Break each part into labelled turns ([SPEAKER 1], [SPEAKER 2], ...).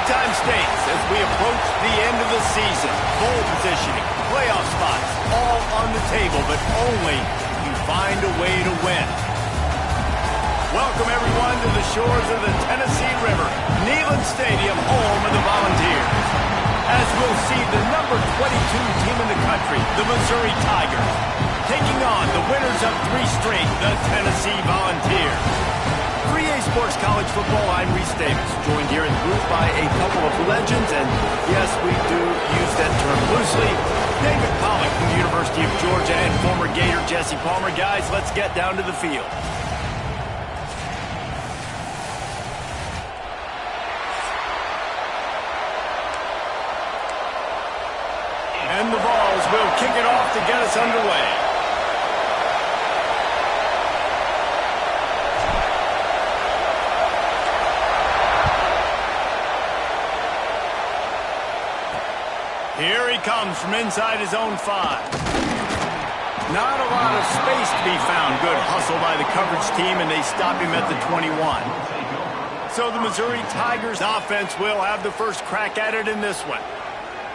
[SPEAKER 1] Big-time stakes as we approach the end of the season. Bowl positioning, playoff spots, all on the table, but only if you find a way to win. Welcome, everyone, to the shores of the Tennessee River, Neyland Stadium, home of the Volunteers. As we'll see the number 22 team in the country, the Missouri Tigers, taking on the winners of 3 straight, the Tennessee Volunteers. 3A Sports College Football, I'm Reese Davis, joined here in the booth by a couple of legends, and yes, we do use that term loosely. David Pollack from the University of Georgia and former Gator Jesse Palmer. Guys, let's get down to the field. And the Vols will kick it off to get us underway. Here he comes from inside his own 5. Not a lot of space to be found. Good hustle by the coverage team, and they stop him at the 21. So the Missouri Tigers offense will have the first crack at it in this one.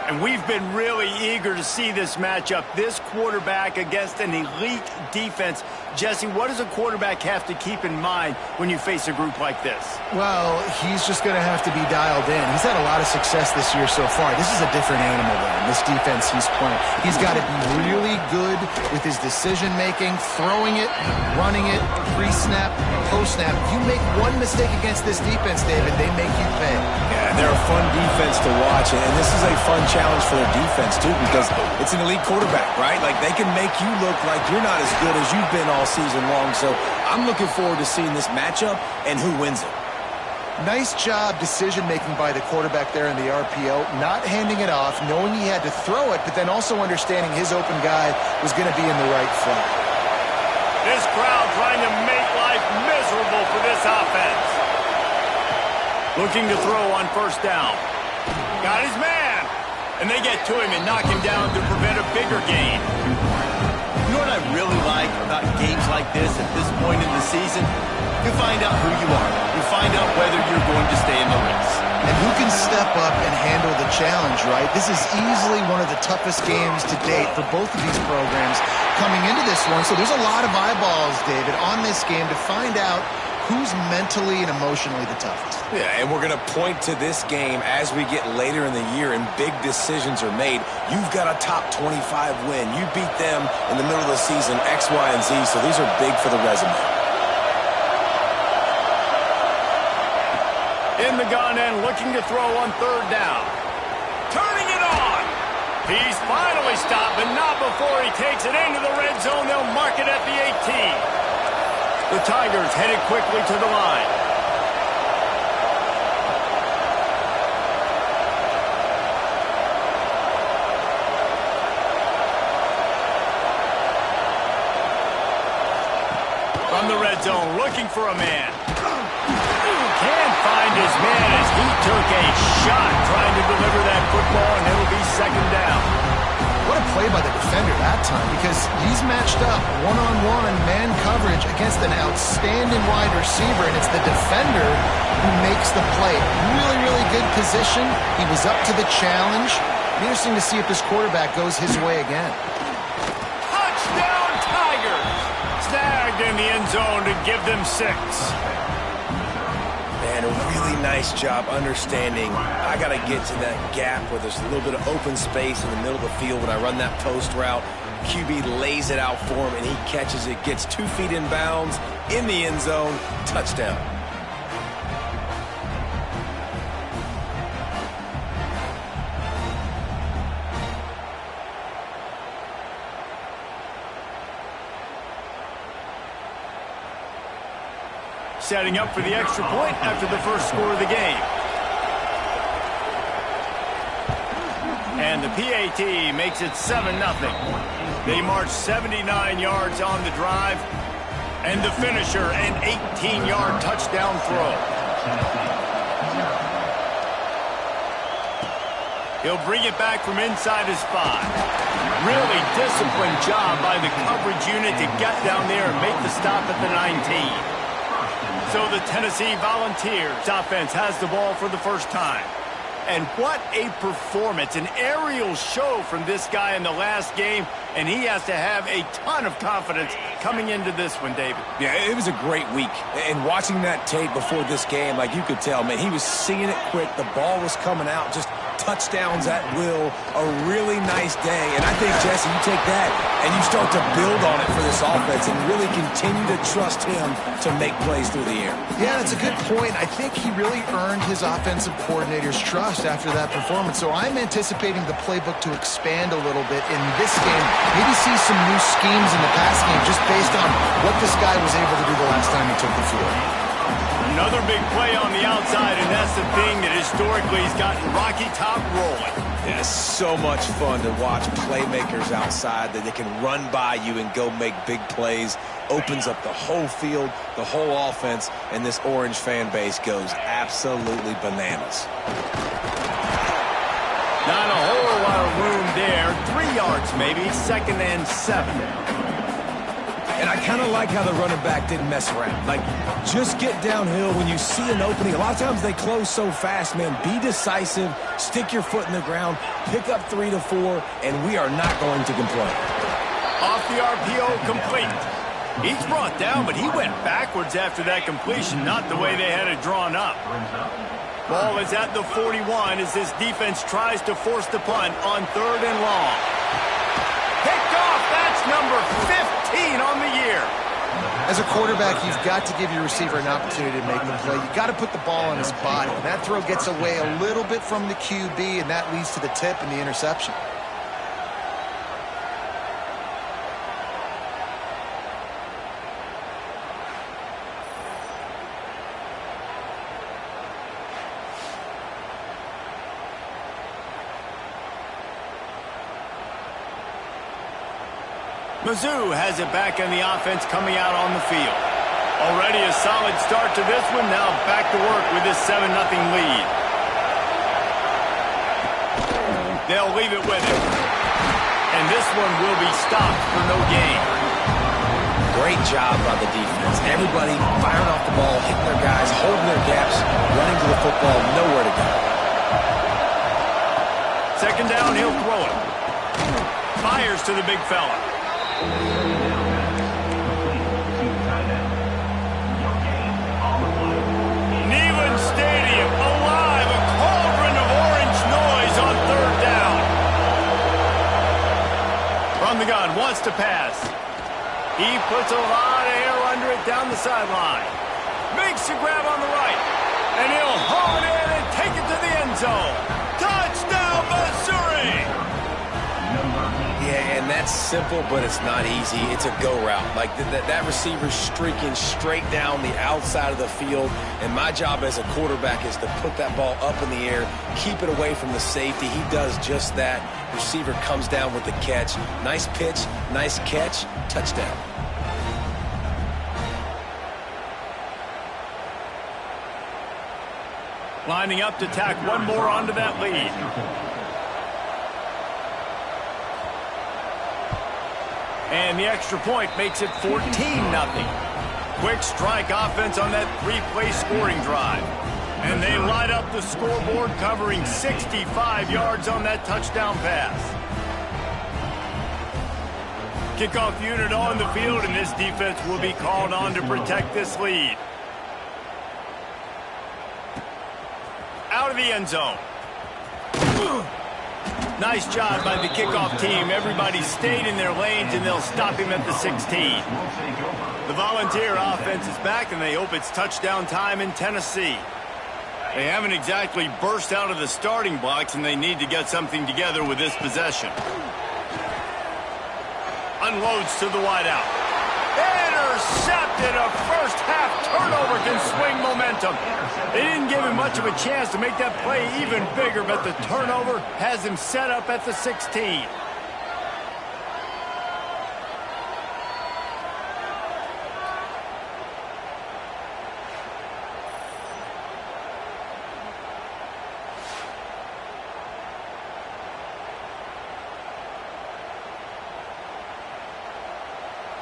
[SPEAKER 1] And we've been really eager to see this matchup. This quarterback against an elite defense. Jesse, what does a quarterback have to keep in mind when you face a group like this?
[SPEAKER 2] Well, he's just going to have to be dialed in. He's had a lot of success this year so far. This is a different animal than this defense he's playing. He's got to be really good with his decision-making, throwing it, running it, pre-snap, post-snap. If you make one mistake against this defense, David, they make you pay.
[SPEAKER 3] Yeah, they're a fun defense to watch, and this is a fun challenge for their defense, too, because it's an elite quarterback, right? Like, they can make you look like you're not as good as you've been all season long. So I'm looking forward to seeing this matchup and who wins it.
[SPEAKER 2] Nice job decision-making by the quarterback there in the RPO, not handing it off, knowing he had to throw it, but then also understanding his open guy was going to be in the right spot.
[SPEAKER 1] This crowd trying to make life miserable for this offense. Looking to throw on first down. Got his man. And they get to him and knock him down to prevent a bigger gain. You know what I really like about games like this at this point in the season? You find out who you are. You find out whether you're going to stay in the race.
[SPEAKER 2] And who can step up and handle the challenge, right? This is easily one of the toughest games to date for both of these programs coming into this one. So there's a lot of eyeballs, David, on this game to find out who's mentally and emotionally the toughest.
[SPEAKER 3] Yeah, and we're going to point to this game as we get later in the year and big decisions are made. You've got a top 25 win. You beat them in the middle of the season, X, Y, and Z, so these are big for the resume.
[SPEAKER 1] In the gun and looking to throw on third down. Turning it on. He's finally stopped, but not before he takes it into the red zone. They'll mark it at the 18. The Tigers headed quickly to the line. From the red zone, looking for a man. Can't find his man as he took a shot trying to deliver that football, and it'll be second down.
[SPEAKER 2] What a play by the defender that time, because he's matched up one-on-one man coverage against an outstanding wide receiver, and it's the defender who makes the play. Really, really good position. He was up to the challenge. Interesting to see if this quarterback goes his way again.
[SPEAKER 1] Touchdown Tigers! Snagged in the end zone to give them 6.
[SPEAKER 3] And a really nice job understanding I got to get to that gap where there's a little bit of open space in the middle of the field when I run that post route. QB lays it out for him, and he catches it, gets 2 feet in bounds in the end zone. Touchdown.
[SPEAKER 1] Setting up for the extra point after the first score of the game. And the PAT makes it 7-0. They march 79 yards on the drive. And the finisher, an 18-yard touchdown throw. He'll bring it back from inside his 5. Really disciplined job by the coverage unit to get down there and make the stop at the 19. So the Tennessee Volunteers offense has the ball for the first time. And what a performance, an aerial show from this guy in the last game, and he has to have a ton of confidence coming into this one, David.
[SPEAKER 3] Yeah, it was a great week. And watching that tape before this game, like you could tell, man, he was seeing it quick. The ball was coming out, just touchdowns at will. A really nice day. And I think, Jesse, you take that and you start to build on it for this offense and really continue to trust him to make plays through the air.
[SPEAKER 2] Yeah, that's a good point. I think he really earned his offensive coordinator's trust after that performance. So I'm anticipating the playbook to expand a little bit in this game. Maybe see some new schemes in the pass game just based on what this guy was able to do the last time he took the field.
[SPEAKER 1] Another big play on the outside, and that's the thing that historically has gotten Rocky Top rolling.
[SPEAKER 3] Yeah, it's so much fun to watch playmakers outside that they can run by you and go make big plays. Opens up the whole field, the whole offense, and this Orange fan base goes absolutely bananas.
[SPEAKER 1] Not a whole lot of room there. 3 yards maybe, 2nd and 7.
[SPEAKER 3] And I kind of like how the running back didn't mess around. Like, just get downhill when you see an opening. A lot of times they close so fast, man. Be decisive, stick your foot in the ground, pick up 3 to 4, and we are not going to complain.
[SPEAKER 1] Off the RPO, complete. He's brought down, but he went backwards after that completion, not the way they had it drawn up. Ball is at the 41 as this defense tries to force the punt on 3rd and long. Picked off, that's number 15 on the year.
[SPEAKER 2] As a quarterback, you've got to give your receiver an opportunity to make the play. You've got to put the ball on his body. And that throw gets away a little bit from the QB, and that leads to the tip and the interception.
[SPEAKER 1] Mizzou has it back in the offense coming out on the field. Already a solid start to this one. Now back to work with this 7-0 lead. They'll leave it with him. And this one will be stopped for no gain.
[SPEAKER 3] Great job by the defense. Everybody firing off the ball, hitting their guys, holding their gaps, running to the football, nowhere to go.
[SPEAKER 1] 2nd down, he'll throw it. Fires to the big fella. Neyland Stadium alive, a cauldron of orange noise on 3rd down. From the gun, wants to pass. He puts a lot of air under it down the sideline. Makes a grab on the right, and he'll haul it in and take it to the end zone. Touchdown, Missouri!
[SPEAKER 3] Yeah, and that's simple, but it's not easy. It's a go route. Like that receiver's streaking straight down the outside of the field, and my job as a quarterback is to put that ball up in the air, keep it away from the safety. He does just that. Receiver comes down with the catch. Nice pitch, nice catch, touchdown.
[SPEAKER 1] Lining up to tack one more onto that lead. And the extra point makes it 14-0. Quick strike offense on that 3-play scoring drive. And they light up the scoreboard, covering 65 yards on that touchdown pass. Kickoff unit on the field, and this defense will be called on to protect this lead. Out of the end zone. Nice job by the kickoff team. Everybody stayed in their lanes, and they'll stop him at the 16. The Volunteer offense is back, and they hope it's touchdown time in Tennessee. They haven't exactly burst out of the starting blocks, and they need to get something together with this possession. Unloads to the wideout. Intercepted. A first-half turnover can swing momentum. They didn't give him much of a chance to make that play even bigger, but the turnover has him set up at the 16.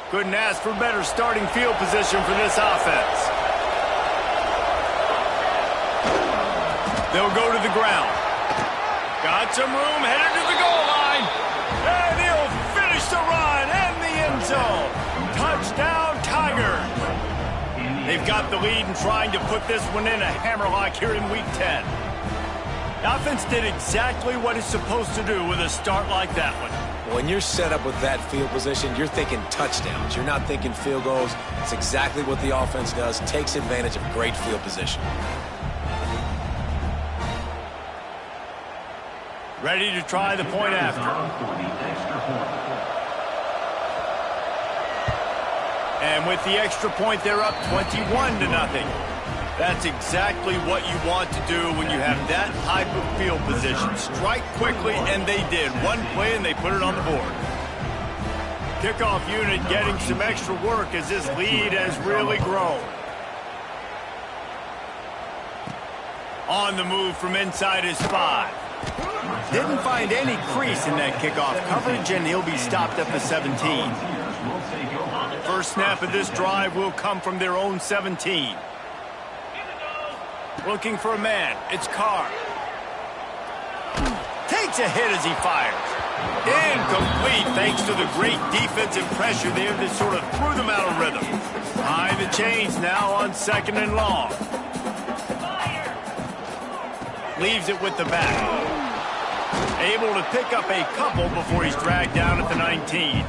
[SPEAKER 1] Couldn't ask for better starting field position for this offense. They'll go to the ground. Got some room, headed to the goal line. And he'll finish the run and the end zone. Touchdown, Tigers. They've got the lead and trying to put this one in a hammerlock here in Week 10. The offense did exactly what it's supposed to do with a start like that one.
[SPEAKER 3] When you're set up with that field position, you're thinking touchdowns. You're not thinking field goals. It's exactly what the offense does. Takes advantage of great field position.
[SPEAKER 1] Ready to try the point after. And with the extra point, they're up 21-0. That's exactly what you want to do when you have that type of field position. Strike quickly, and they did. One play, and they put it on the board. Kickoff unit getting some extra work as this lead has really grown. On the move from inside his 5. Didn't find any crease in that kickoff coverage, and he'll be stopped at the 17. First snap of this drive will come from their own 17. Looking for a man. It's Carr. Takes a hit as he fires. Incomplete thanks to the great defensive pressure there that sort of threw them out of rhythm. Behind the chains now on 2nd and long. Leaves it with the back. Able to pick up a couple before he's dragged down at the 19.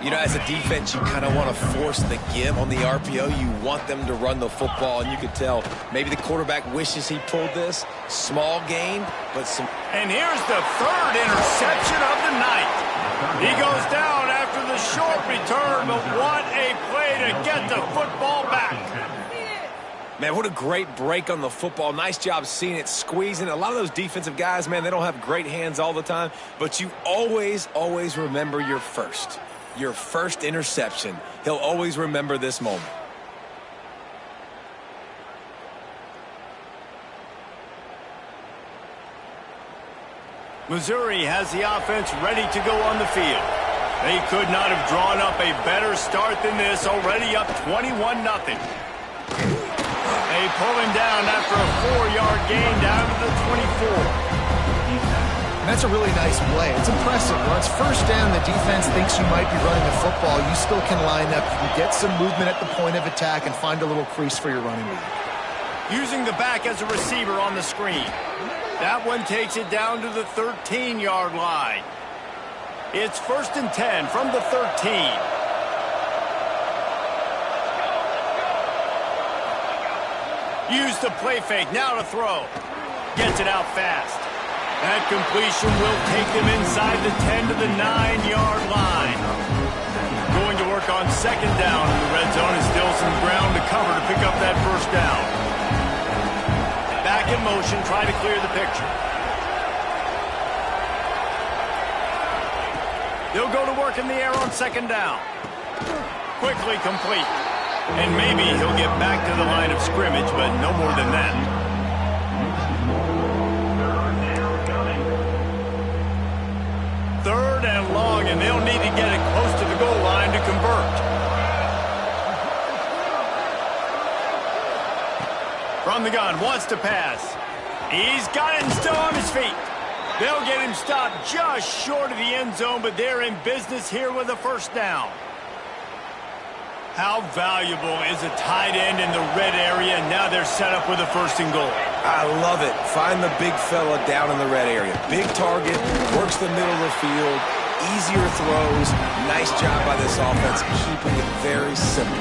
[SPEAKER 3] You know, as a defense, you kind of want to force the give on the RPO. You want them to run the football, and you could tell maybe the quarterback wishes he pulled this. Small gain, but some...
[SPEAKER 1] And here's the 3rd interception of the night. He goes down after the short return, but what a play to get the football back.
[SPEAKER 3] Man, what a great break on the football. Nice job seeing it, squeezing. A lot of those defensive guys, man, they don't have great hands all the time, but you always, always remember your first interception. He'll always remember this moment.
[SPEAKER 1] Missouri has the offense ready to go on the field. They could not have drawn up a better start than this, already up 21-0. They pull him down after a 4-yard gain down to the 24.
[SPEAKER 2] And that's a really nice play. It's impressive. When it's first down, the defense thinks you might be running the football. You still can line up. You can get some movement at the point of attack and find a little crease for your running back.
[SPEAKER 1] Using the back as a receiver on the screen. That one takes it down to the 13-yard line. It's 1st and 10 from the 13. Use the play fake, now to throw. Gets it out fast. That completion will take them inside the 10 to the 9-yard line. Going to work on 2nd down in the red zone, and still some ground to cover to pick up that 1st down. Back in motion, try to clear the picture. They'll go to work in the air on 2nd down. Quickly complete. And maybe he'll get back to the line of scrimmage, but no more than that. Third and long, and they'll need to get it close to the goal line to convert. From the gun, wants to pass. He's got it and still on his feet. They'll get him stopped just short of the end zone, but they're in business here with a 1st down. How valuable is a tight end in the red area? Now they're set up with a 1st and goal.
[SPEAKER 3] I love it. Find the big fella down in the red area. Big target, works the middle of the field, easier throws. Nice job by this offense, keeping it very simple.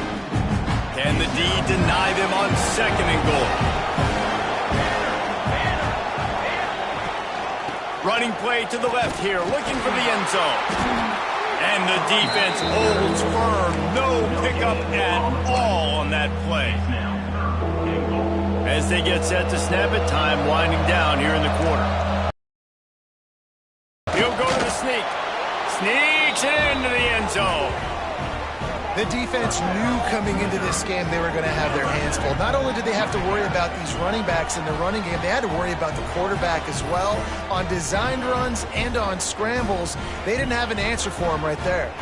[SPEAKER 1] Can the D deny them on 2nd and goal? Running play to the left here, looking for the end zone. And the defense holds firm. No pickup at all on that play. As they get set to snap it, time winding down here in the quarter. He'll go to the sneak. Sneaks it into the end zone.
[SPEAKER 2] The defense knew coming into this game they were going to have their hands full. Not only did they have to worry about these running backs in the running game, they had to worry about the quarterback as well. On designed runs and on scrambles, they didn't have an answer for him right there.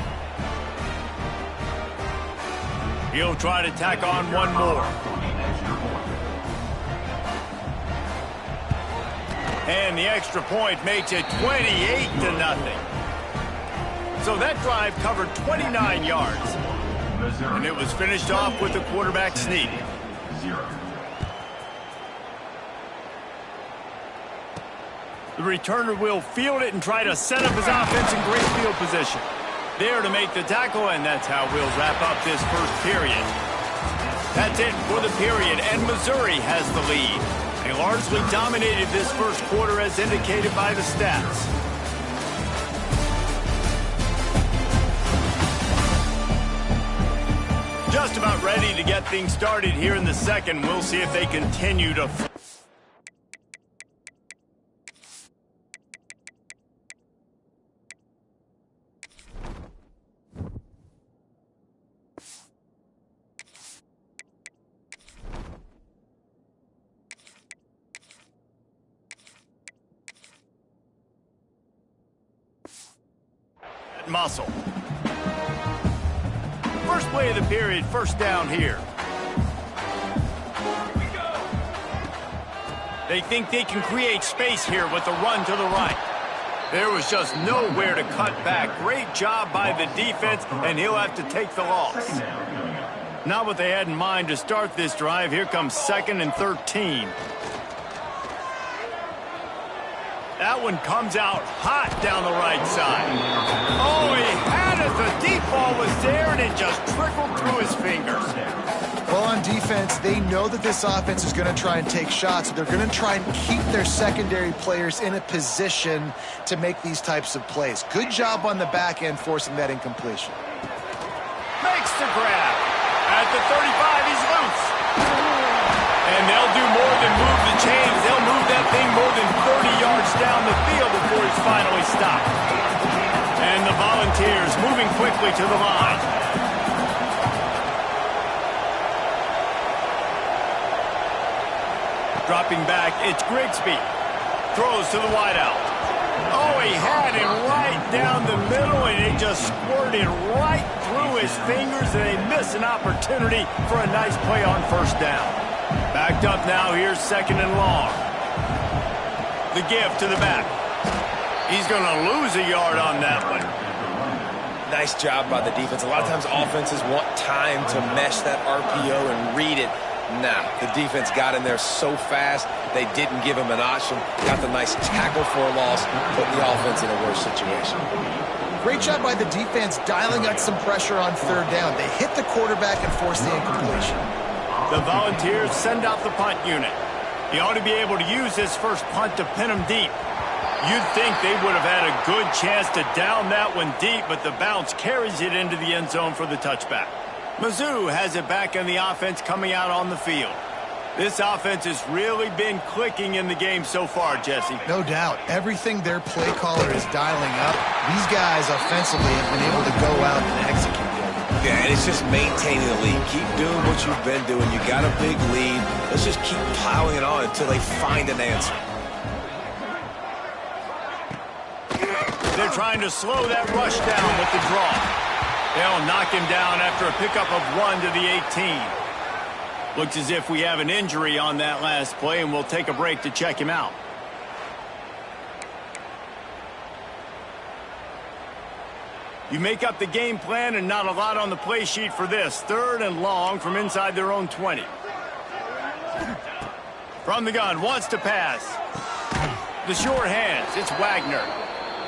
[SPEAKER 1] He'll try to tack on one more. And the extra point makes it 28-0. So that drive covered 29 yards. And it was finished off with a quarterback sneak. The returner will field it and try to set up his offense in great field position. There to make the tackle, and that's how we'll wrap up this first period. That's it for the period, and Missouri has the lead. They largely dominated this first quarter as indicated by the stats. Just about ready to get things started here in the second. We'll see if they continue to... muscle. First play of the period, first down here. They think they can create space here with the run to the right. There was just nowhere to cut back. Great job by the defense, and he'll have to take the loss. Not what they had in mind to start this drive. Here comes 2nd and 13. That one comes out hot down the right side. Oh, he had it. The deep ball was there, and it just trickled through his fingers.
[SPEAKER 2] Well, on defense, they know that this offense is going to try and take shots. They're going to try and keep their secondary players in a position to make these types of plays. Good job on the back end forcing that incompletion.
[SPEAKER 1] Makes the grab. At the 35, he's loose. And they'll do more than move the chains. They'll move that thing more than 30 yards down the field before he's finally stopped. And the Volunteers moving quickly to the line. Dropping back, it's Grigsby. Throws to the wideout. Oh, he had it right down the middle, and it just squirted right through his fingers, and they miss an opportunity for a nice play on first down. Backed up now, here's 2nd and long. The give to the back. He's going to lose a yard on that one.
[SPEAKER 3] Nice job by the defense. A lot of times offenses want time to mesh that RPO and read it. Nah, the defense got in there so fast, they didn't give him an option. Got the nice tackle for a loss, putting the offense in a worse situation.
[SPEAKER 2] Great job by the defense dialing out some pressure on 3rd down. They hit the quarterback and forced the incompletion.
[SPEAKER 1] The Volunteers send out the punt unit. He ought to be able to use his first punt to pin him deep. You'd think they would have had a good chance to down that one deep, but the bounce carries it into the end zone for the touchback. Mizzou has it back in the offense coming out on the field. This offense has really been clicking in the game so far, Jesse.
[SPEAKER 2] No doubt. Everything their play caller is dialing up, these guys offensively have been able to go out and execute.
[SPEAKER 3] Yeah, and it's just maintaining the lead. Keep doing what you've been doing. You got a big lead. Let's just keep piling it on until they find an answer.
[SPEAKER 1] They're trying to slow that rush down with the draw. They'll knock him down after a pickup of 1 to the 18. Looks as if we have an injury on that last play, and we'll take a break to check him out. You make up the game plan, and not a lot on the play sheet for this. 3rd and long from inside their own 20. From the gun, wants to pass. The short hands, it's Wagner.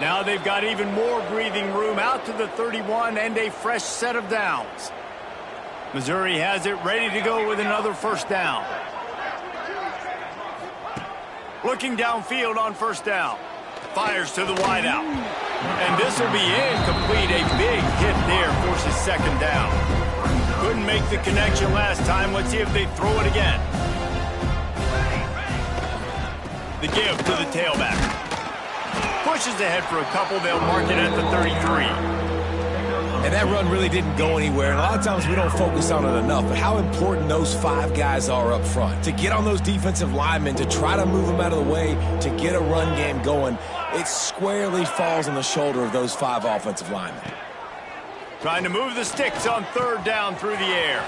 [SPEAKER 1] Now they've got even more breathing room out to the 31 and a fresh set of downs. Missouri has it ready to go with another first down. Looking downfield on first down. Fires to the wideout. And this will be incomplete. A big hit there forces 2nd down. Couldn't make the connection last time. Let's see if they throw it again. The give to the tailback. Pushes ahead for a couple. They'll mark it at the 33.
[SPEAKER 3] And that run really didn't go anywhere. And a lot of times we don't focus on it enough. But how important those 5 guys are up front. To get on those defensive linemen, to try to move them out of the way, to get a run game going, it squarely falls on the shoulder of those 5 offensive linemen.
[SPEAKER 1] Trying to move the sticks on 3rd down through the air.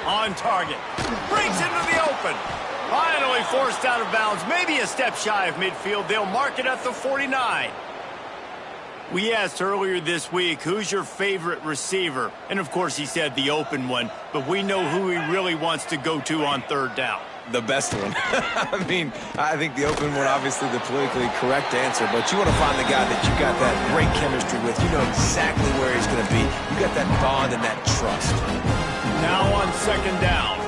[SPEAKER 1] On target. Breaks into the open. Finally forced out of bounds. Maybe a step shy of midfield. They'll mark it at the 49. We asked earlier this week, who's your favorite receiver? And, of course, he said the open one. But we know who he really wants to go to on third down.
[SPEAKER 3] The best one. I mean, I think the open one, obviously the politically correct answer, but you want to find the guy that you got that great chemistry with. You know exactly where he's going to be. You got that bond and that trust.
[SPEAKER 1] Now on second down.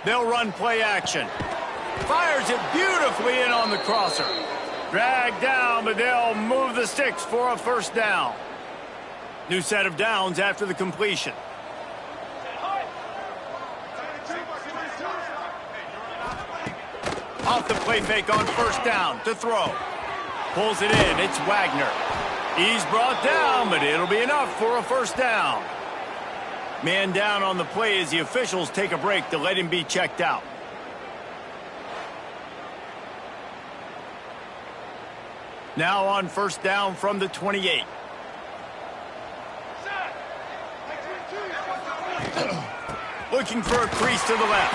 [SPEAKER 1] They'll run play action. Fires it beautifully in on the crosser. Dragged down, but they'll move the sticks for a first down. New set of downs after the completion. Off the play fake on first down to throw. Pulls it in. It's Wagner. He's brought down, but it'll be enough for a first down. Man down on the play as the officials take a break to let him be checked out. Now on first down from the 28. Looking for a crease to the left.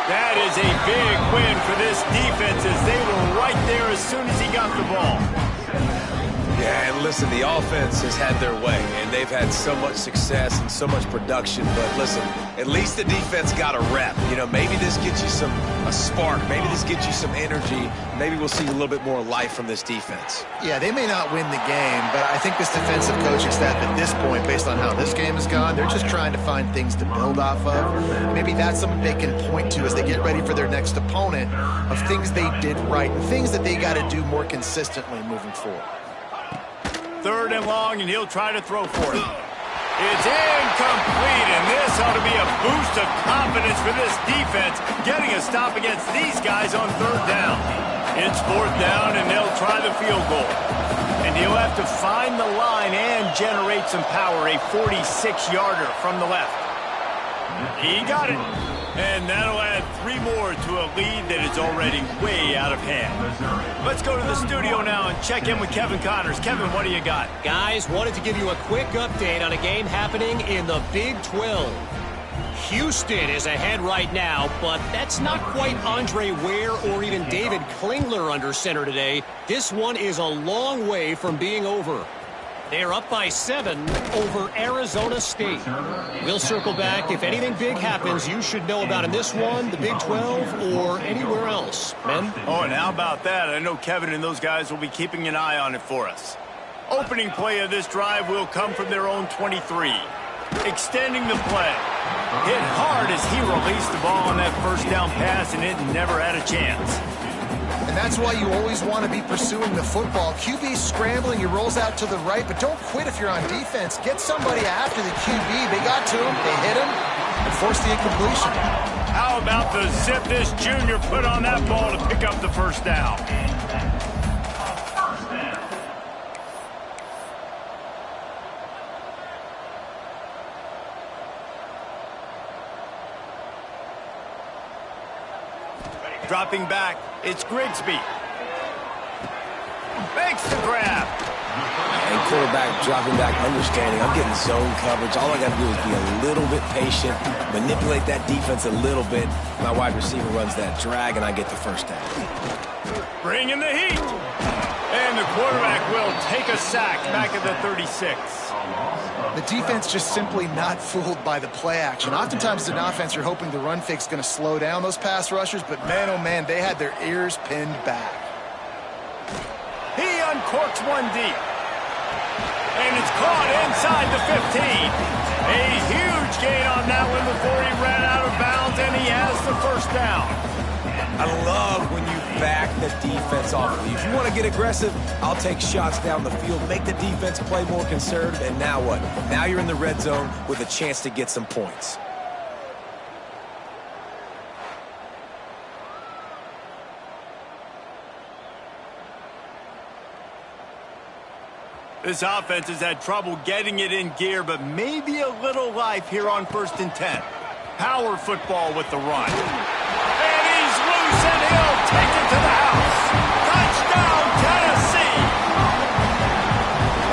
[SPEAKER 1] That is a big win for this defense as they were right there as soon as he got the ball.
[SPEAKER 3] Yeah, and listen, the offense has had their way, and they've had so much success and so much production. But listen, at least the defense got a rep. You know, maybe this gets you a spark. Maybe this gets you some energy. Maybe we'll see a little bit more life from this defense.
[SPEAKER 2] Yeah, they may not win the game, but I think this defensive coaching staff at this point, based on how this game has gone, they're just trying to find things to build off of. Maybe that's something they can point to as they get ready for their next opponent of things they did right and things that they got to do more consistently moving forward.
[SPEAKER 1] Third and long, and he'll try to throw for it. It's incomplete, and this ought to be a boost of confidence for this defense, getting a stop against these guys on third down. It's fourth down, and they'll try the field goal. And he'll have to find the line and generate some power, a 46-yarder from the left. He got it. And that'll add 3 more to a lead that is already way out of hand. Let's go to the studio now and check in with Kevin Connors. Kevin, what do you got?
[SPEAKER 4] Guys, wanted to give you a quick update on a game happening in the Big 12. Houston is ahead right now, but that's not quite Andre Ware or even David Klingler under center today. This one is a long way from being over. They're up by 7 over Arizona State. We'll circle back. If anything big happens, you should know about in this one, the Big 12, or anywhere else. Men?
[SPEAKER 1] Oh, and how about that? I know Kevin and those guys will be keeping an eye on it for us. Opening play of this drive will come from their own 23. Extending the play. Hit hard as he released the ball on that first down pass, and it never had a chance.
[SPEAKER 2] And that's why you always want to be pursuing the football. QB's scrambling, he rolls out to the right, but don't quit if you're on defense. Get somebody after the QB. They got to him, they hit him, and forced the incompletion.
[SPEAKER 1] How about the zip this junior put on that ball to pick up the first down? Dropping back, it's Grigsby. Makes the grab.
[SPEAKER 3] And quarterback dropping back, understanding. I'm getting zone coverage. All I got to do is be a little bit patient, manipulate that defense a little bit. My wide receiver runs that drag, and I get the first down.
[SPEAKER 1] Bringing the heat. And the quarterback will take a sack back at the 36.
[SPEAKER 2] The defense just simply not fooled by the play action. Oftentimes, as an offense, you're hoping the run fake's going to slow down those pass rushers, but man, oh man, they had their ears pinned back.
[SPEAKER 1] He uncorks one deep. And it's caught inside the 15. A huge gain on that one before he ran out of bounds, and he has the first down.
[SPEAKER 3] I love when you back the defense off. If you want to get aggressive, I'll take shots down the field, make the defense play more conservative, and now what? Now you're in the red zone with a chance to get some points.
[SPEAKER 1] This offense has had trouble getting it in gear, but maybe a little life here on 1st and 10. Power football with the run. And he's loose, and he'll take it to the house. Touchdown, Tennessee!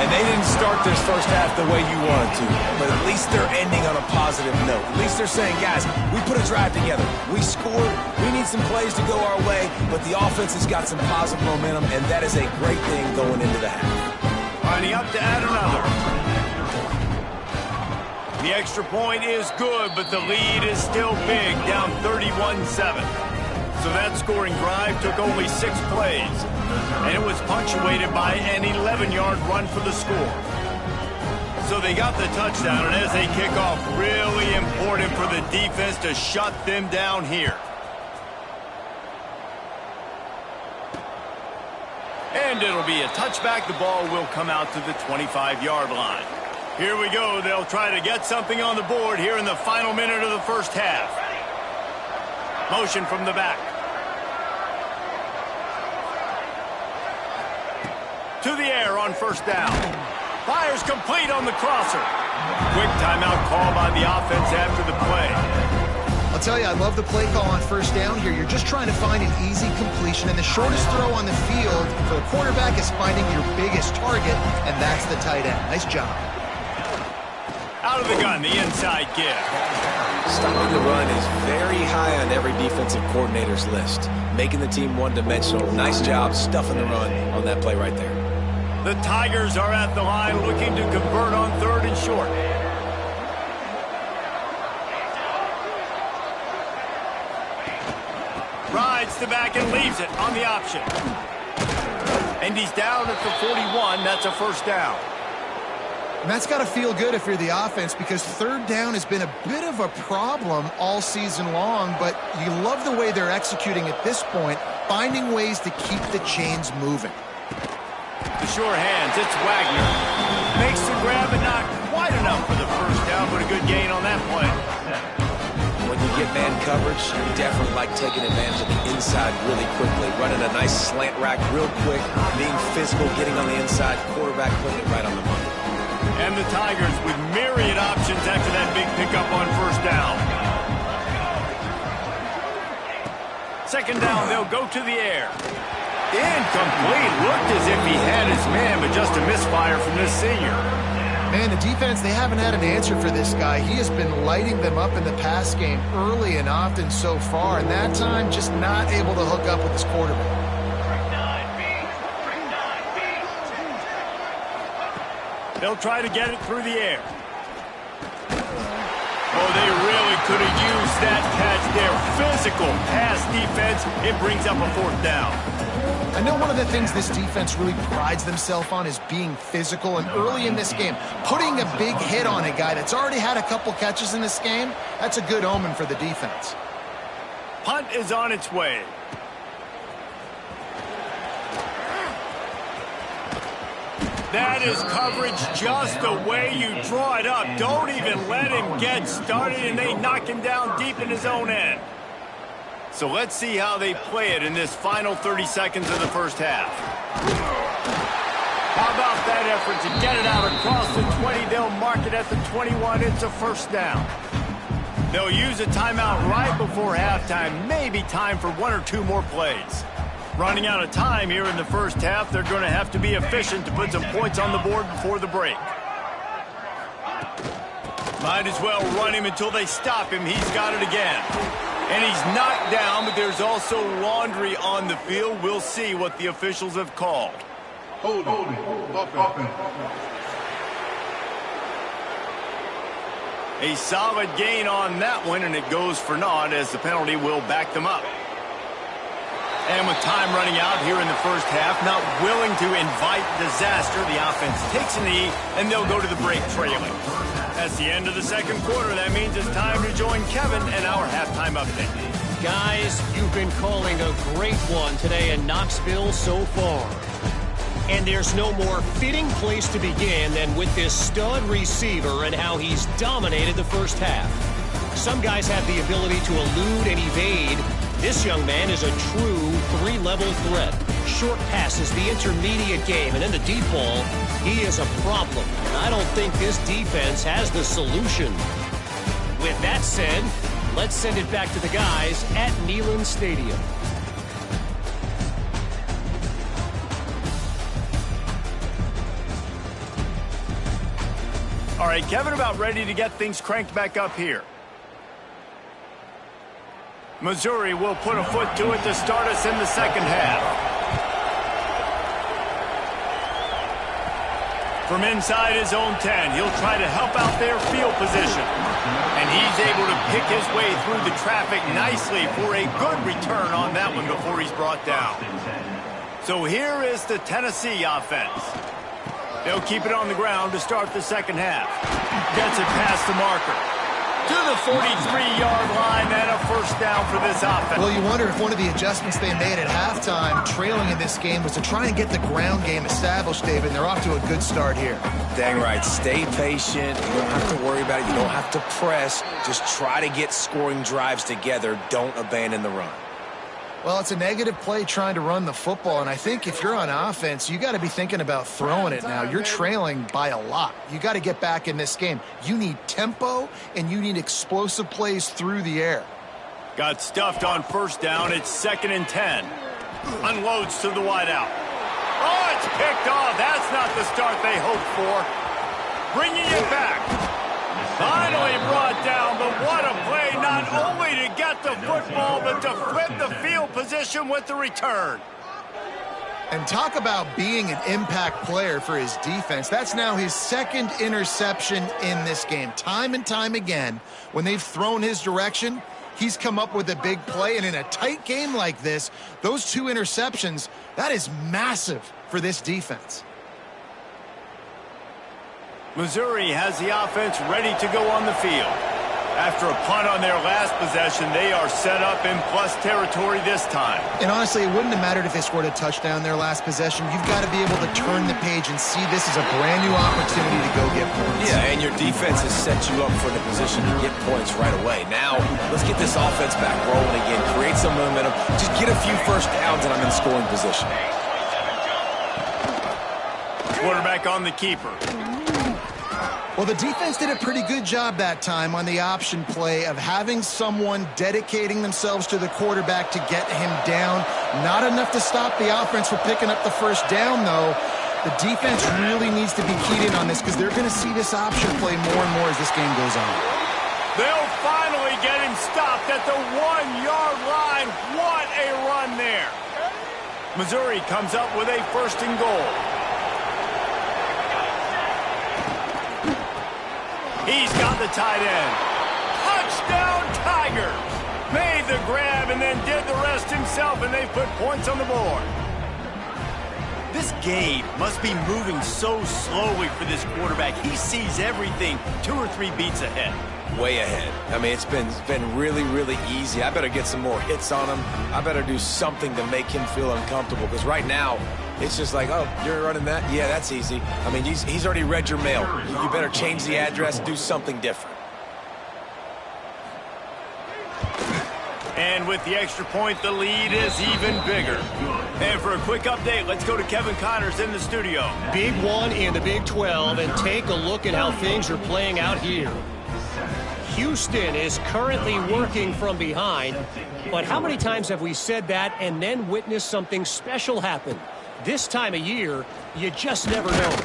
[SPEAKER 3] And And they didn't start this first half the way you wanted to, but at least they're ending on a positive note. At least they're saying, guys, we put a drive together. We scored. We need some plays to go our way, but the offense has got some positive momentum, and that is a great thing going into the half.
[SPEAKER 1] Lining up to add another. The extra point is good, but the lead is still big, down 31-7. So that scoring drive took only 6 plays, and it was punctuated by an 11-yard run for the score. So they got the touchdown, and as they kick off, really important for the defense to shut them down here. And it'll be a touchback. The ball will come out to the 25-yard line. Here we go. They'll try to get something on the board here in the final minute of the first half. Motion from the back. To the air on first down. Fires complete on the crosser. Quick timeout call by the offense after the play.
[SPEAKER 2] I'll tell you, I love the play call on first down here. You're just trying to find an easy completion, and the shortest throw on the field for the quarterback is finding your biggest target, and that's the tight end. Nice job.
[SPEAKER 1] Out of the gun, the inside give.
[SPEAKER 3] Stopping the run is very high on every defensive coordinator's list. Making the team one-dimensional. Nice job stuffing the run on that play right there.
[SPEAKER 1] The Tigers are at the line looking to convert on 3rd and short. Rides the back and leaves it on the option. And he's down at the 41. That's a first down.
[SPEAKER 2] And that's got to feel good if you're the offense, because 3rd down has been a bit of a problem all season long, but you love the way they're executing at this point, finding ways to keep the chains moving.
[SPEAKER 1] The sure hands, it's Wagner. Makes the grab, but not quite enough for the first down, but a good gain on that play.
[SPEAKER 3] When you get man coverage, you definitely like taking advantage of the inside really quickly. Running a nice slant rack real quick, being physical, getting on the inside, quarterback putting it right on the money.
[SPEAKER 1] And the Tigers with myriad options after that big pickup on first down. 2nd down, they'll go to the air. Incomplete. Looked as if he had his man, but just a misfire from this senior.
[SPEAKER 2] Man, the defense, they haven't had an answer for this guy. He has been lighting them up in the pass game early and often so far, and that time just not able to hook up with his quarterback.
[SPEAKER 1] They'll try to get it through the air. Oh, they really could have used that catch there. Physical pass defense. It brings up a 4th down.
[SPEAKER 2] I know one of the things this defense really prides themselves on is being physical, and early in this game, putting a big hit on a guy that's already had a couple catches in this game, that's a good omen for the defense.
[SPEAKER 1] Punt is on its way. That is coverage just the way you draw it up. Don't even let him get started, and they knock him down deep in his own end. So let's see how they play it in this final 30 seconds of the first half. How about that effort to get it out across the 20? They'll mark it at the 21. It's a first down. They'll use a timeout right before halftime. Maybe time for 1 or 2 more plays. Running out of time here in the first half. They're going to have to be efficient to put some points on the board before the break. Might as well run him until they stop him. He's got it again. And he's knocked down, but there's also laundry on the field. We'll see what the officials have called.
[SPEAKER 5] Holding.
[SPEAKER 1] A solid gain on that one, and it goes for naught as the penalty will back them up. And with time running out here in the first half, not willing to invite disaster, the offense takes a knee, and they'll go to the break trailing. That's the end of the 2nd quarter. That means it's time to join Kevin and our halftime update.
[SPEAKER 4] Guys, you've been calling a great one today in Knoxville so far. And there's no more fitting place to begin than with this stud receiver and how he's dominated the first half. Some guys have the ability to elude and evade. This young man is a true 3-level threat. Short passes, the intermediate game, and in the deep ball, he is a problem. And I don't think this defense has the solution. With that said, let's send it back to the guys at Neyland Stadium.
[SPEAKER 1] All right, Kevin about ready to get things cranked back up here. Missouri will put a foot to it to start us in the second half. From inside his own 10, he'll try to help out their field position. And he's able to pick his way through the traffic nicely for a good return on that one before he's brought down. So here is the Tennessee offense. They'll keep it on the ground to start the second half. Gets it past the marker. To the 43-yard line and a first down for this offense.
[SPEAKER 2] Well, you wonder if one of the adjustments they made at halftime, trailing in this game, was to try and get the ground game established, David. And they're off to a good start here.
[SPEAKER 3] Dang right. Stay patient. You don't have to worry about it. You don't have to press. Just try to get scoring drives together. Don't abandon the run.
[SPEAKER 2] Well, it's a negative play trying to run the football, and I think if you're on offense, you got to be thinking about throwing it now. You're trailing by a lot. You got to get back in this game. You need tempo, and you need explosive plays through the air.
[SPEAKER 1] Got stuffed on first down. It's 2nd and 10. Unloads to the wideout. Oh, it's picked off. That's not the start they hoped for. Bringing it back. Finally brought down, but what a play, not only to get the football, but to flip the field position with the return.
[SPEAKER 2] And talk about being an impact player for his defense. That's now his 2nd interception in this game. Time and time again, when they've thrown his direction, he's come up with a big play. And in a tight game like this, those 2 interceptions, that is massive for this defense.
[SPEAKER 1] Missouri has the offense ready to go on the field. After a punt on their last possession, they are set up in plus territory this time.
[SPEAKER 2] And honestly, it wouldn't have mattered if they scored a touchdown their last possession. You've got to be able to turn the page and see this as a brand new opportunity to go get points.
[SPEAKER 3] Yeah, and your defense has set you up for the position to get points right away. Now, let's get this offense back rolling again, create some momentum, just get a few first downs, and I'm in scoring position.
[SPEAKER 1] Quarterback on the keeper.
[SPEAKER 2] Well, the defense did a pretty good job that time on the option play of having someone dedicating themselves to the quarterback to get him down. Not enough to stop the offense from picking up the first down, though. The defense really needs to be keyed in on this because they're going to see this option play more and more as this game goes on.
[SPEAKER 1] They'll finally get him stopped at the 1-yard line. What a run there. Missouri comes up with a 1st and goal. He's got the tight end. Touchdown, Tigers! Made the grab and then did the rest himself, and they put points on the board. This game must be moving so slowly for this quarterback. He sees everything 2 or 3 beats ahead.
[SPEAKER 3] Way ahead. I mean, it's been really, really easy. I better get some more hits on him. I better do something to make him feel uncomfortable, because right now, it's just like, oh, you're running that? Yeah, that's easy. I mean, he's already read your mail. You better change the address, do something different.
[SPEAKER 1] And with the extra point, the lead is even bigger. And for a quick update, let's go to Kevin Connors in the studio.
[SPEAKER 4] Big one in the Big 12, and take a look at how things are playing out here. Houston is currently working from behind, but how many times have we said that and then witnessed something special happen? This time of year, you just never know.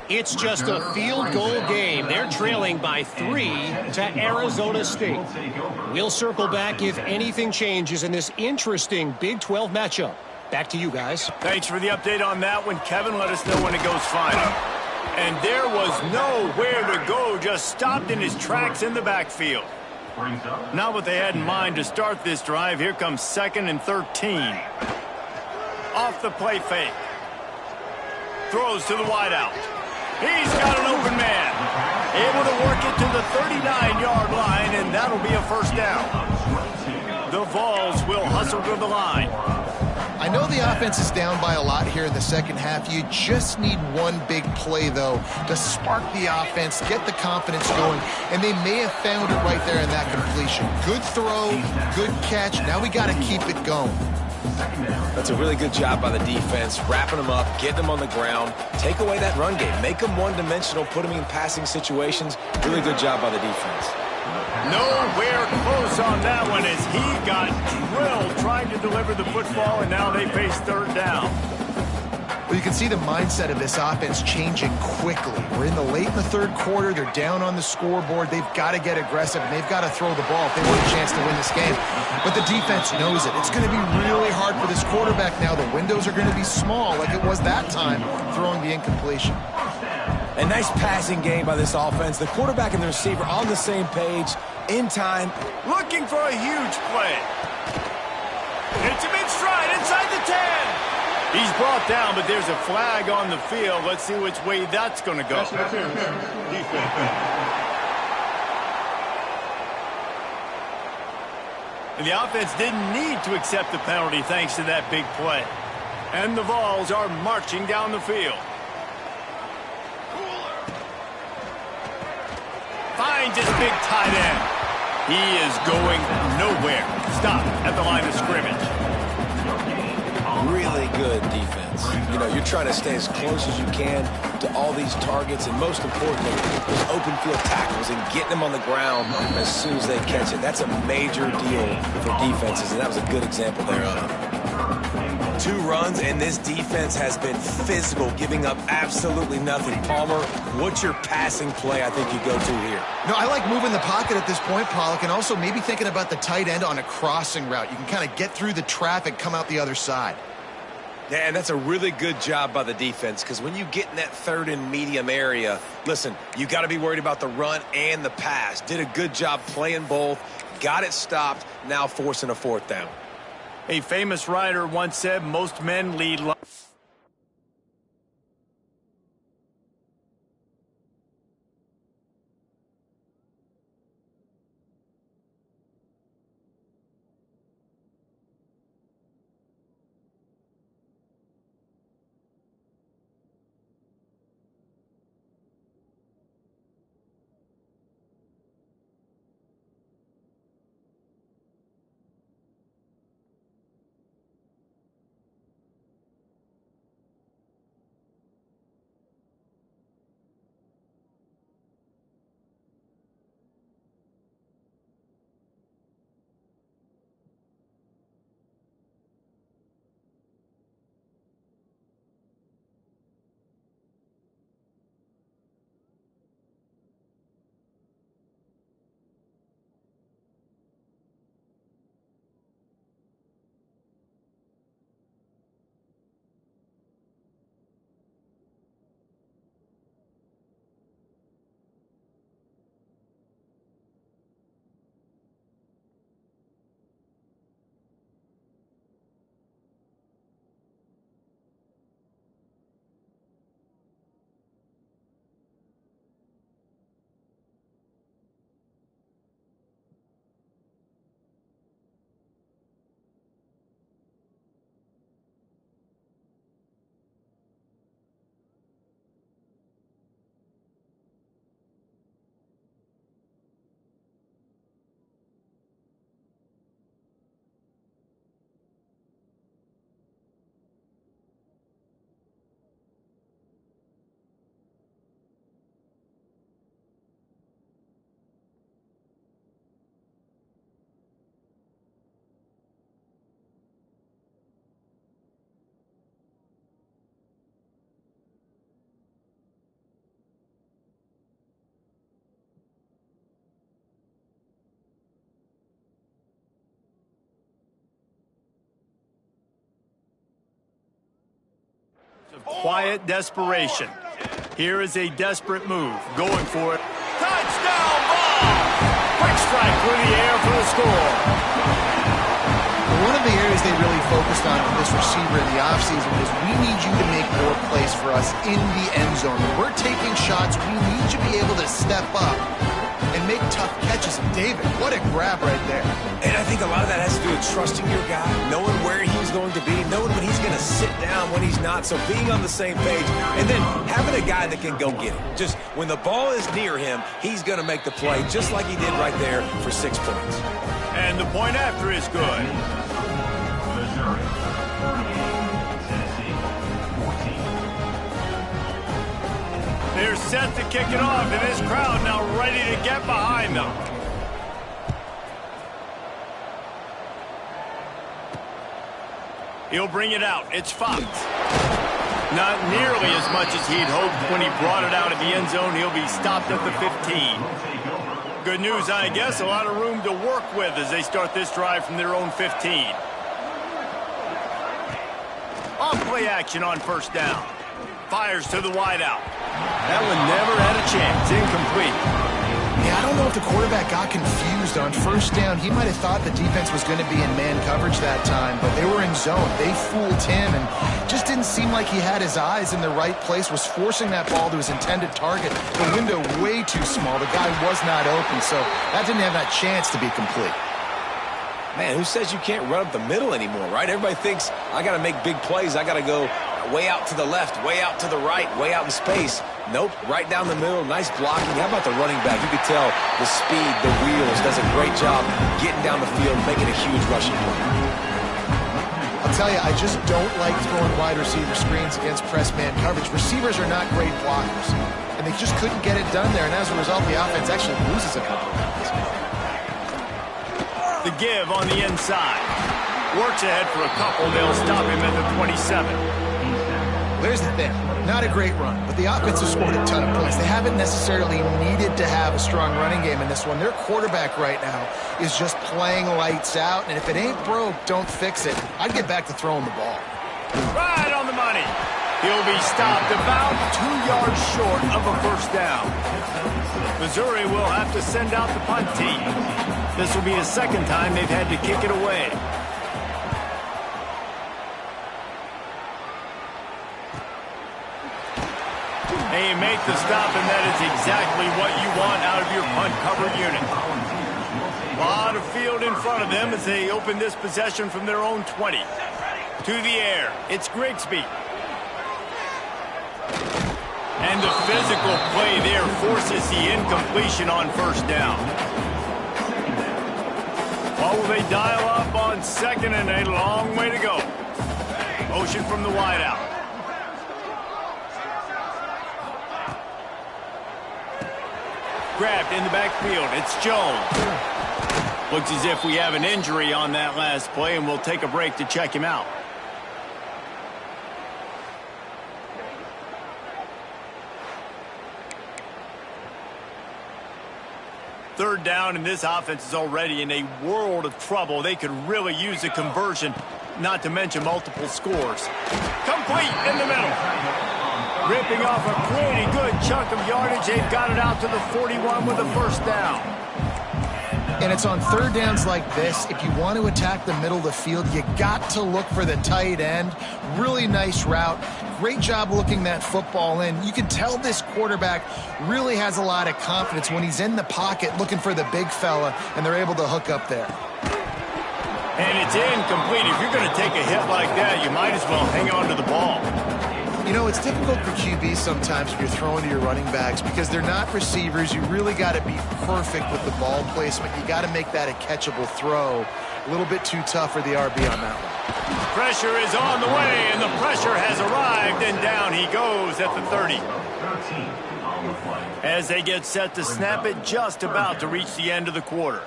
[SPEAKER 4] It's just a field goal game. They're trailing by 3 to Arizona State. We'll circle back if anything changes in this interesting Big 12 matchup. Back to you guys.
[SPEAKER 1] Thanks for the update on that one, Kevin. Let us know when it goes final. And there was nowhere to go, just stopped in his tracks in the backfield. Not what they had in mind to start this drive. Here comes 2nd and 13. Off the play fake. Throws to the wideout. He's got an open man. Able to work it to the 39-yard line, and that'll be a first down. The Vols will hustle to the line.
[SPEAKER 2] I know the offense is down by a lot here in the second half. You just need one big play, though, to spark the offense, get the confidence going, and they may have found it right there in that completion. Good throw, good catch. Now we got to keep it going.
[SPEAKER 3] That's a really good job by the defense, wrapping them up, getting them on the ground, take away that run game, make them one-dimensional, put them in passing situations. Really good job by the defense.
[SPEAKER 1] Nowhere close on that one as he got drilled trying to deliver the football, and now they face 3rd down.
[SPEAKER 2] Well, you can see the mindset of this offense changing quickly. We're late in the third quarter. They're down on the scoreboard. They've got to get aggressive, and they've got to throw the ball if they want a chance to win this game. But the defense knows it. It's going to be really hard for this quarterback now. The windows are going to be small like it was that time, throwing the incompletion.
[SPEAKER 3] A nice passing game by this offense. The quarterback and the receiver on the same page, in time.
[SPEAKER 1] Looking for a huge play. Hits him in stride inside the 10. He's brought down, but there's a flag on the field. Let's see which way that's going to go. And the offense didn't need to accept the penalty thanks to that big play. And the Vols are marching down the field. Finds his big tight end. He is going nowhere. Stop at the line of scrimmage.
[SPEAKER 3] Really good defense. You know, you're trying to stay as close as you can to all these targets, and most importantly, those open field tackles and getting them on the ground as soon as they catch it. That's a major deal for defenses, and that was a good example there of it. 2 runs, and this defense has been physical, giving up absolutely nothing. Palmer, what's your passing play I think you go to here?
[SPEAKER 2] No, I like moving the pocket at this point, Pollock, and also maybe thinking about the tight end on a crossing route. You can kind of get through the traffic, come out the other side.
[SPEAKER 3] Yeah, and that's a really good job by the defense, because when you get in that third and medium area, listen, you got to be worried about the run and the pass. Did a good job playing both, got it stopped, now forcing a 4th down.
[SPEAKER 1] A famous writer once said, most men lead life. Of quiet desperation. Here is a desperate move. Going for it. Touchdown ball! Quick strike through the air for the score.
[SPEAKER 2] One of the areas they really focused on with this receiver in the offseason was we need you to make more plays for us in the end zone. When we're taking shots, we need you to be able to step up and make tough catches. And David, what a grab right there.
[SPEAKER 3] And I think a lot of that has to do with trusting your guy, knowing where he's going to be, knowing when he's going to sit down, when he's not, so being on the same page, and then having a guy that can go get it. Just when the ball is near him, he's going to make the play, just like he did right there for 6 points.
[SPEAKER 1] And the point after is good. They're set to kick it off, and this crowd now ready to get behind them. He'll bring it out. It's Fox. Not nearly as much as he'd hoped when he brought it out of the end zone. He'll be stopped at the 15. Good news, I guess. A lot of room to work with as they start this drive from their own 15. Off-play action on first down. Fires to the wideout. That one never had a chance. Incomplete.
[SPEAKER 2] Yeah, I don't know if the quarterback got confused on first down. He might have thought the defense was going to be in man coverage that time, but they were in zone. They fooled him and just didn't seem like he had his eyes in the right place, was forcing that ball to his intended target. The window way too small. The guy was not open, so that didn't have that chance to be complete.
[SPEAKER 3] Man, who says you can't run up the middle anymore, right? Everybody thinks, I got to make big plays. I got to go way out to the left, way out to the right, way out in space. Nope, right down the middle, nice blocking. How about the running back? You could tell the speed, the wheels, does a great job getting down the field, making a huge rushing play.
[SPEAKER 2] I'll tell you, I just don't like throwing wide receiver screens against press man coverage. Receivers are not great blockers, and they just couldn't get it done there, and as a result, the offense actually loses a couple of rounds.
[SPEAKER 1] The give on the inside. Works ahead for a couple. They'll stop him at the 27.
[SPEAKER 2] There's the thing. Not a great run, but the offense has scored a ton of points. They haven't necessarily needed to have a strong running game in this one. Their quarterback right now is just playing lights out, and if it ain't broke, don't fix it. I'd get back to throwing the ball.
[SPEAKER 1] Right on the money. He'll be stopped about 2 yards short of a first down. Missouri will have to send out the punt team. This will be the second time they've had to kick it away. They make the stop, and that is exactly what you want out of your punt-covered unit. A lot of field in front of them as they open this possession from their own 20. To the air, it's Grigsby. And the physical play there forces the incompletion on first down. What will they dial up on second, and a long way to go. Motion from the wideout. Grabbed in the backfield. It's Jones. Looks as if we have an injury on that last play, and we'll take a break to check him out. Third down, and this offense is already in a world of trouble. They could really use a conversion, not to mention multiple scores. Complete in the middle. Ripping off a pretty good chunk of yardage. They've got it out to the 41 with a first down.
[SPEAKER 2] And it's on third downs like this. If you want to attack the middle of the field, you got to look for the tight end. Really nice route. Great job looking that football in. You can tell this quarterback really has a lot of confidence when he's in the pocket looking for the big fella, and they're able to hook up there.
[SPEAKER 1] And it's incomplete. If you're going to take a hit like that, you might as well hang on to the ball.
[SPEAKER 2] You know, it's difficult for QBs sometimes when you're throwing to your running backs because they're not receivers. You really got to be perfect with the ball placement. You got to make that a catchable throw. A little bit too tough for the RB on that one.
[SPEAKER 1] Pressure is on the way, and the pressure has arrived, and down he goes at the 30. As they get set to snap it, just about to reach the end of the quarter.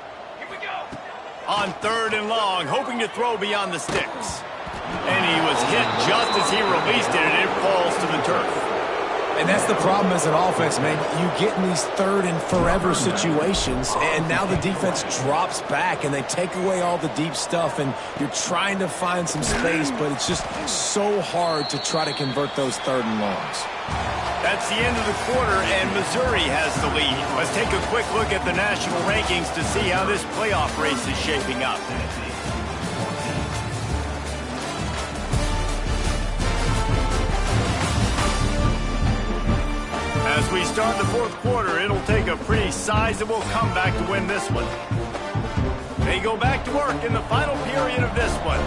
[SPEAKER 1] On third and long, hoping to throw beyond the sticks. And he was hit just as he released it, and it falls to the turf.
[SPEAKER 3] And that's the problem as an offense, man. You get in these third and forever situations, and now the defense drops back, and they take away all the deep stuff, and you're trying to find some space, but it's just so hard to try to convert those third and longs.
[SPEAKER 1] That's the end of the quarter, and Missouri has the lead. Let's take a quick look at the national rankings to see how this playoff race is shaping up. As we start the fourth quarter, it'll take a pretty sizable comeback to win this one. They go back to work in the final period of this one.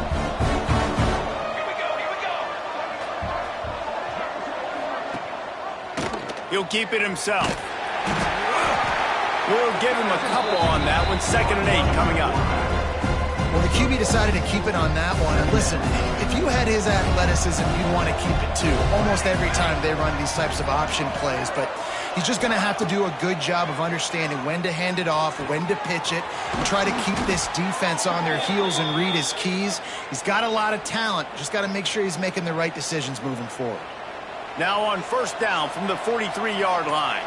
[SPEAKER 1] He'll keep it himself. We'll give him a couple on that one. 2nd and 8 coming up.
[SPEAKER 2] Well, the QB decided to keep it on that one. And listen, if you had his athleticism, you'd want to keep it too. Almost every time they run these types of option plays. But he's just going to have to do a good job of understanding when to hand it off, when to pitch it, and try to keep this defense on their heels and read his keys. He's got a lot of talent. Just got to make sure he's making the right decisions moving forward.
[SPEAKER 1] Now on first down from the 43-yard line.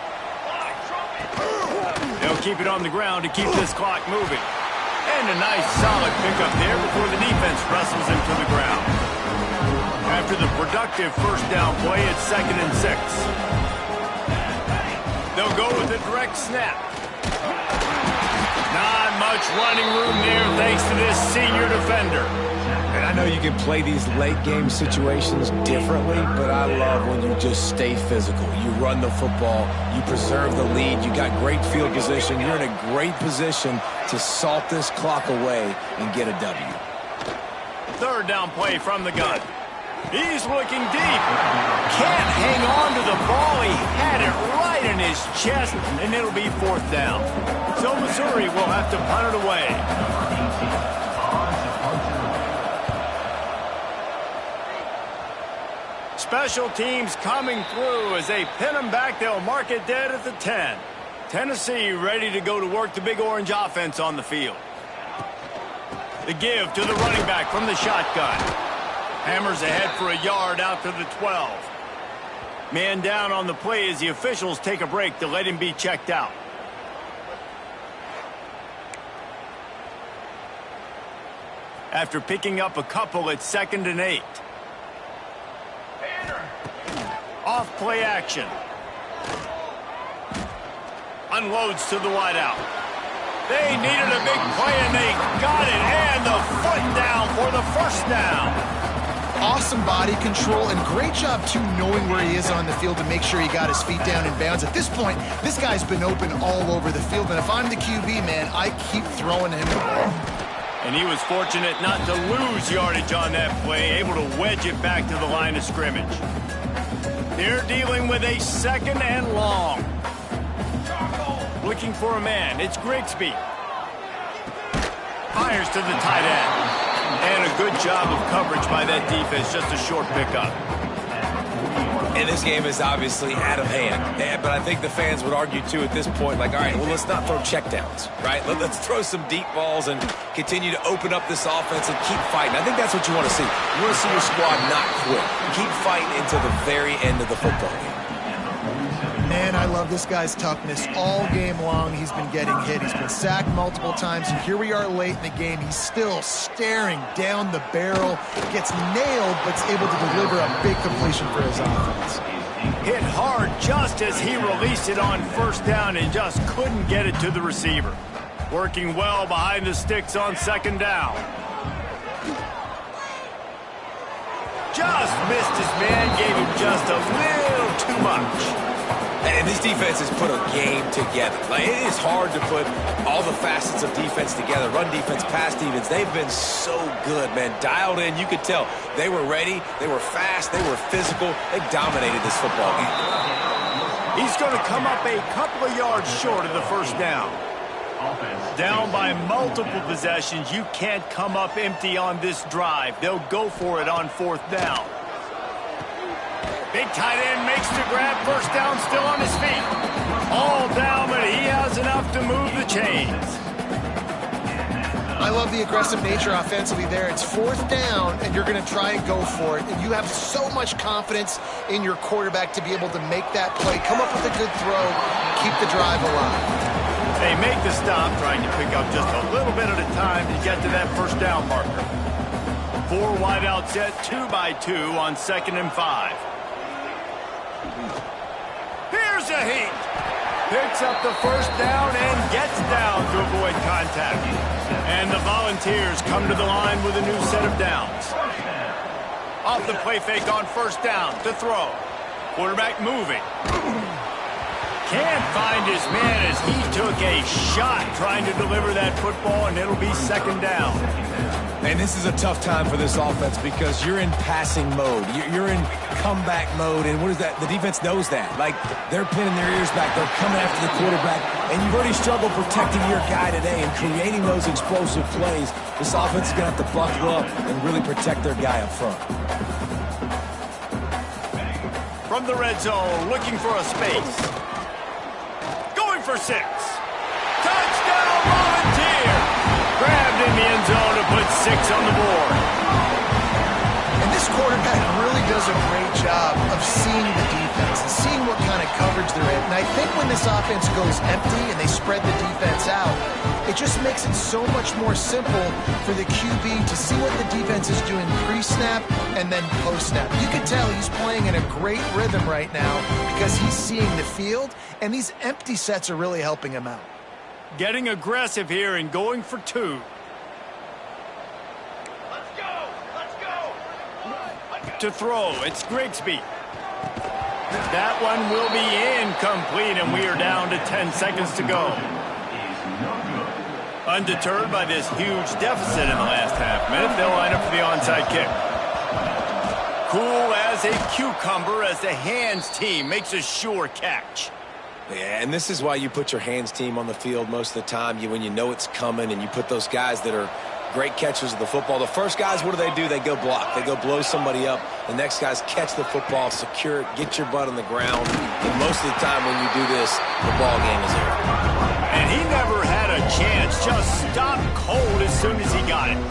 [SPEAKER 1] They'll keep it on the ground to keep this clock moving. And a nice solid pickup there before the defense wrestles him to the ground. After the productive first down play, it's 2nd and 6. They'll go with a direct snap. Not much running room there thanks to this senior defender.
[SPEAKER 3] And I know you can play these late-game situations differently, but I love when you just stay physical. You run the football, you preserve the lead, you got great field position, you're in a great position to salt this clock away and get a W.
[SPEAKER 1] 3rd down play from the gun. He's looking deep. Can't hang on to the ball. He had it right in his chest, and it'll be 4th down. So Missouri will have to punt it away. Special teams coming through as they pin them back. They'll mark it dead at the 10. Tennessee ready to go to work the Big Orange offense on the field. The give to the running back from the shotgun. Hammers ahead for a yard out to the 12. Man down on the play as the officials take a break to let him be checked out. After picking up a couple, it's 2nd and 8. Off play action. Unloads to the wideout. They needed a big play and they got it. And the foot down for the first down.
[SPEAKER 2] Awesome body control and great job, too, knowing where he is on the field to make sure he got his feet down in bounds. At this point, this guy's been open all over the field. And if I'm the QB, man, I keep throwing him the ball.
[SPEAKER 1] And he was fortunate not to lose yardage on that play, able to wedge it back to the line of scrimmage. They're dealing with a 2nd and long. Looking for a man. It's Grigsby. Fires to the tight end. And a good job of coverage by that defense. Just a short pickup.
[SPEAKER 3] And this game is obviously out of hand. But I think the fans would argue, too, at this point, like, all right, well, let's not throw checkdowns, right? Let's throw some deep balls and continue to open up this offense and keep fighting. I think that's what you want to see. You want to see your squad not quit. Keep fighting until the very end of the football game.
[SPEAKER 2] Man, I love this guy's toughness. All game long, he's been getting hit. He's been sacked multiple times, and here we are late in the game. He's still staring down the barrel, gets nailed, but's able to deliver a big completion for his offense.
[SPEAKER 1] Hit hard just as he released it on first down and just couldn't get it to the receiver. Working well behind the sticks on 2nd down. Just missed his man, gave him just a little too much.
[SPEAKER 3] And this defense has put a game together. Like, it is hard to put all the facets of defense together. Run defense, pass defense. They've been so good, man. Dialed in. You could tell they were ready. They were fast. They were physical. They dominated this football game.
[SPEAKER 1] He's going to come up a couple of yards short of the first down. Down by multiple possessions. You can't come up empty on this drive. They'll go for it on 4th down. Big tight end makes the grab. First down, still on his feet. All down, but he has enough to move the chains.
[SPEAKER 2] I love the aggressive nature offensively there. It's 4th down, and you're going to try and go for it. And you have so much confidence in your quarterback to be able to make that play, come up with a good throw, keep the drive alive.
[SPEAKER 1] They make the stop, trying to pick up just a little bit at a time to get to that first down marker. 4 wideout set, 2 by 2 on 2nd and 5. Here's a heat. Picks up the first down and gets down to avoid contact. And the Volunteers come to the line with a new set of downs. Off the play fake on first down to throw. Quarterback moving. Can't find his man as he took a shot trying to deliver that football, and it'll be 2nd down.
[SPEAKER 3] And this is a tough time for this offense because you're in passing mode. You're in comeback mode, and what is that? The defense knows that. Like, they're pinning their ears back. They're coming after the quarterback, and you've already struggled protecting your guy today and creating those explosive plays. This offense is going to have to buckle up and really protect their guy up front.
[SPEAKER 1] From the red zone, looking for a space. Going for 6. Touchdown, Volunteer! Grabbed in the end zone to put 6 on the board.
[SPEAKER 2] And this quarterback really does does a great job of seeing the defense and seeing what kind of coverage they're in. And I think when this offense goes empty and they spread the defense out, it just makes it so much more simple for the QB to see what the defense is doing pre-snap and then post-snap. You can tell he's playing in a great rhythm right now because he's seeing the field, and these empty sets are really helping him out.
[SPEAKER 1] Getting aggressive here and going for two. To throw, it's Grigsby. That one will be incomplete, and we are down to 10 seconds to go. Undeterred by this huge deficit in the last half minute, they'll line up for the onside kick. Cool as a cucumber as the hands team makes a sure catch.
[SPEAKER 3] Yeah, and this is why you put your hands team on the field most of the time. When you know it's coming, and you put those guys that are great catchers of the football. The first guys, what do? They go block. They go blow somebody up. The next guys catch the football, secure it, get your butt on the ground. And most of the time when you do this, the ball game is over.
[SPEAKER 1] And he never had a chance. Just stopped cold as soon as he got it.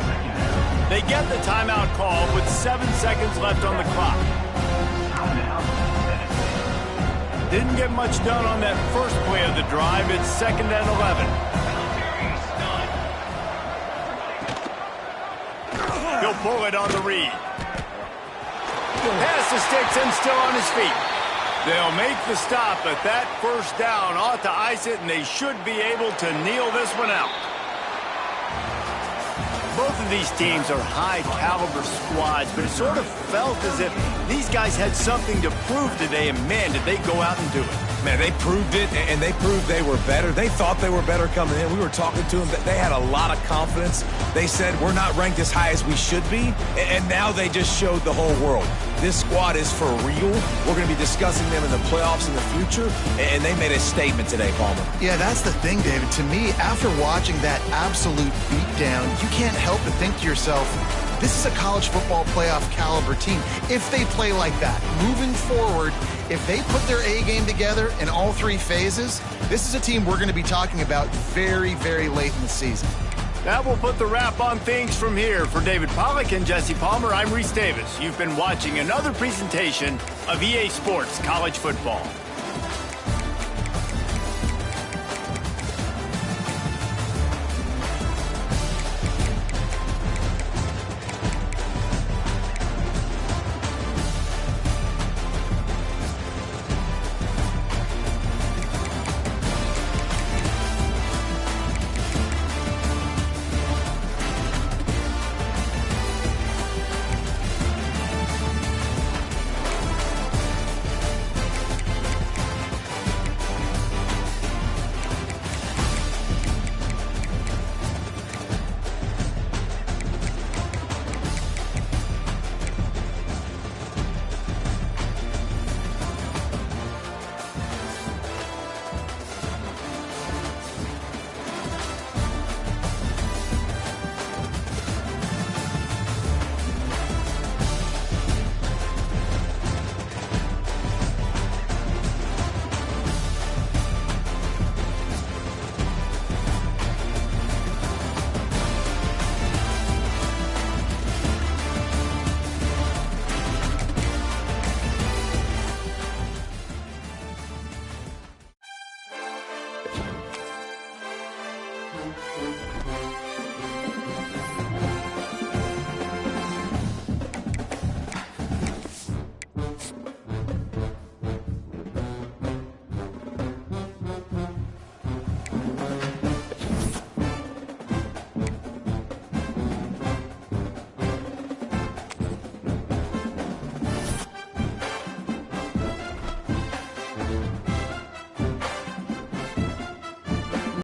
[SPEAKER 1] They get the timeout call with 7 seconds left on the clock. Didn't get much done on that first play of the drive. It's 2nd and 11. He'll pull it on the read. Pass the sticks and still on his feet. They'll make the stop, but that first down ought to ice it, and they should be able to kneel this one out. Both of these teams are high-caliber squads, but it sort of felt as if these guys had something to prove today, and man, did they go out and do it.
[SPEAKER 3] Man, they proved it, and they proved they were better. They thought they were better coming in. We were talking to them. They had a lot of confidence. They said, we're not ranked as high as we should be, and now they just showed the whole world. This squad is for real. We're going to be discussing them in the playoffs in the future, and they made a statement today, Palmer.
[SPEAKER 2] Yeah, that's the thing, David. To me, after watching that absolute beatdown, you can't help but think to yourself, this is a college football playoff caliber team. If they play like that, moving forward, if they put their A game together in all three phases, this is a team we're going to be talking about very, very late in the season.
[SPEAKER 1] That will put the wrap on things from here. For David Pollack and Jesse Palmer, I'm Reese Davis. You've been watching another presentation of EA Sports College Football.